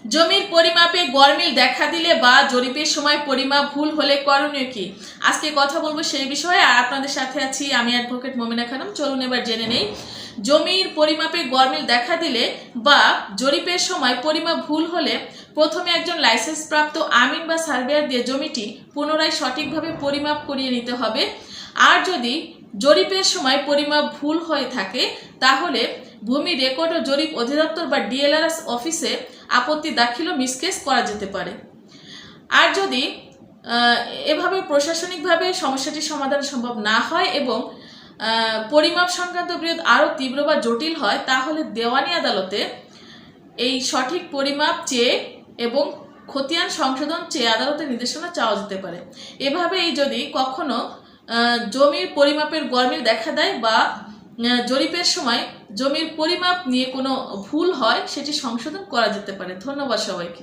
জমির পরিমাপে গরমিল দেখা দিলে বা জরিপের সময় পরিমাপ ভুল হলে করণীয় কি? আজকে কথা বলবো সেই বিষয়ে। আর আপনাদের সাথে আছি আমি অ্যাডভোকেট মমিনা খানম। চলুন এবার জেনে নেই। জমির পরিমাপে গরমিল দেখা দিলে বা জরিপের সময় পরিমাপ ভুল হলে প্রথমে একজন লাইসেন্স প্রাপ্ত আমিন বা সার্ভেয়ার দিয়ে জমিটি পুনরায় সঠিকভাবে পরিমাপ করিয়ে নিতে হবে। আর যদি জরিপের সময় পরিমাপ ভুল হয়ে থাকে তাহলে ভূমি রেকর্ড ও জরিপ অধিদপ্তর বা ডিএলআরএস অফিসে আপত্তি দাখিল ও মিসকেস করা যেতে পারে। আর যদি এভাবে প্রশাসনিকভাবে সমস্যাটির সমাধান সম্ভব না হয় এবং পরিমাপ সংক্রান্ত বিরোধ আরও তীব্র বা জটিল হয় তাহলে দেওয়ানি আদালতে এই সঠিক পরিমাপ চেয়ে এবং খতিয়ান সংশোধন চেয়ে আদালতের নির্দেশনা চাওয়া যেতে পারে। এভাবেই যদি কখনো জমির পরিমাপের গরমিল দেখা দেয় বা জরিপের সময় জমির পরিমাপ নিয়ে কোনো ভুল হয় সেটি সংশোধন করা যেতে পারে। ধন্যবাদ সবাইকে।